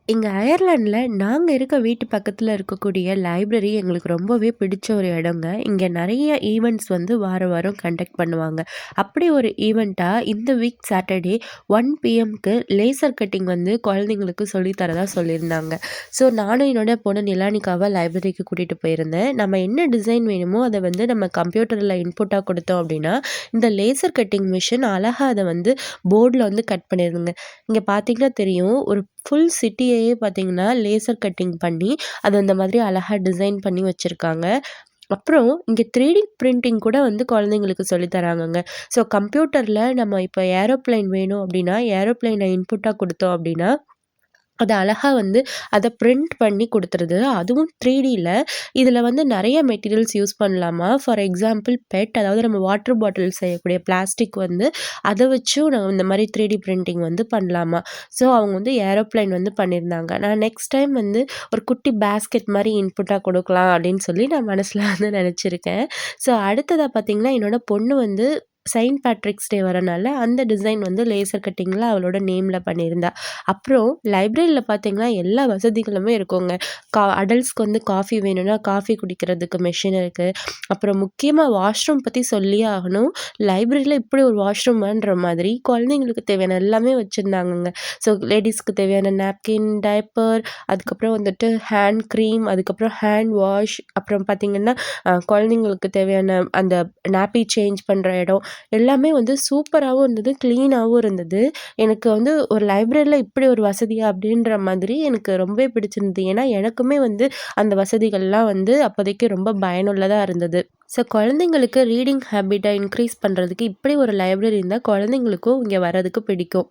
இங்க அயர்லாண்ட்ல நாங்க இருக்க வீட்டு பக்கத்துல இருக்கக்கூடிய லைப்ரரி எங்களுக்கு ரொம்பவே பிடிச்ச ஒரு இடங்க. இங்க நெறைய ஈவென்ட்ஸ் வந்து வாரம் வாரம் கண்டக்ட் பண்ணுவாங்க. அப்படி ஒரு ஈவென்ட்டா இந்த வீக் சாட்டர்டே 1 பிஎம்க்கு லேசர் கட்டிங் வந்து குழந்தைங்களுக்கு சொல்லி தரதா சொல்லியிருந்தாங்க. ஸோ நானும் என்னோட பொண்ணு நிலானிகாவ லைப்ரரிக்கு கூட்டிட்டு போயிருந்தேன். நம்ம என்ன டிசைன் வேணுமோ அத வந்து நம்ம கம்ப்யூட்டர்ல இன்புட்டா குடுத்தோம் அப்படின்னா, இந்த லேசர் கட்டிங் மிஷின் அழகா அத வந்து போர்ட்ல வந்து கட் பண்ணிருதுங்க. இங்க பார்த்தீங்கன்னா தெரியும். ஒரு ஃபுல் சிட்டியையே பார்த்தீங்கன்னா, லேசர் கட்டிங் பண்ணி, அது அந்த மாதிரி அழகா டிசைன் பண்ணி வச்சிருக்காங்க. அப்புறம் இங்க 3டி பிரிண்டிங் கூட வந்து குழந்தைங்களுக்கு சொல்லி தராங்கங்க. ஸோ கம்ப்யூட்டர்ல நம்ம இப்ப ஏரோப்ளேன் வேணும் அப்டின்னா, ஏரோப்ளேன இன்புட்டா குடுத்தோம் அப்டின்னா, அது அழகா வந்து அத பிரிண்ட் பண்ணி குடுத்துருது. அதுவும் 3டில. இதுல வந்து நெறைய மெட்டீரியல்ஸ் யூஸ் பண்ணலாமா. ஃபார் எக்ஸாம்பிள் அதாவது நம்ம வாட்டர் பாட்டில் செய்யக்கூடிய பிளாஸ்டிக் வந்து அத வச்சும் நம்ம இந்த மாரி 3டி பிரிண்டிங் வந்து பண்ணலாமா. ஸோ அவங்க வந்து ஏரோப்ளேன் வந்து பண்ணியிருந்தாங்க. நான் நெக்ஸ்ட் டைம் வந்து ஒரு குட்டி பேஸ்கெட் மாரி இன்புட்டா குடுக்கலாம் அப்டின்னு சொல்லி நான் மனசுல வந்து நெனச்சிருக்கேன். ஸோ அடுத்ததா பார்த்தீங்கன்னா, என்னோட பொண்ணு வந்து செயின்ட் பேட்ரிக்ஸ் டே வரனால அந்த டிசைன் வந்து லேசர் கட்டிங்ல அவளோட நேம்ல பண்ணியிருந்தா. அப்புறம் லைப்ரரியில பார்த்தீங்கன்னா, எல்லா வசதிகளுமே இருக்குங்க. அடல்ட்ஸ்க்கு வந்து காஃபி வேணும்னா, காஃபி குடிக்கிறதுக்கு மெஷின் இருக்கு. அப்புறம் முக்கியமா வாஷ்ரூம் பத்தி சொல்லியே ஆகணும். லைப்ரரியில இப்படி ஒரு வாஷ்ரூமான்ற மாதிரி குழந்தைங்களுக்கு தேவையான எல்லாமே வச்சிருந்தாங்கங்க. ஸோ லேடீஸ்க்கு தேவையான நாப்கின், டயப்பர், அதுக்கப்புறம் வந்துட்டு ஹேண்ட் கிரீம், அதுக்கப்புறம் ஹேண்ட் வாஷ், அப்புறம் பார்த்தீங்கன்னா, குழந்தைங்களுக்கு தேவையான அந்த நாப்பி சேஞ்ச் பண்ற இடம், எல்லாமே வந்து சூப்பராவும் இருந்தது, கிளீனாவும் இருந்தது. எனக்கு வந்து ஒரு லைப்ரரில இப்படி ஒரு வசதியா அப்படின்ற மாதிரி எனக்கு ரொம்பவே பிடிச்சிருந்தது. ஏன்னா, எனக்குமே வந்து அந்த வசதிகள்லாம் வந்து அப்போதைக்கு ரொம்ப பயனுள்ளதா இருந்தது. ஸோ குழந்தைங்களுக்கு ரீடிங் ஹேபிட்ட இன்க்ரீஸ் பண்றதுக்கு இப்படி ஒரு லைப்ரரி இருந்தா குழந்தைங்களுக்கும் இங்க வரதுக்கு பிடிக்கும்.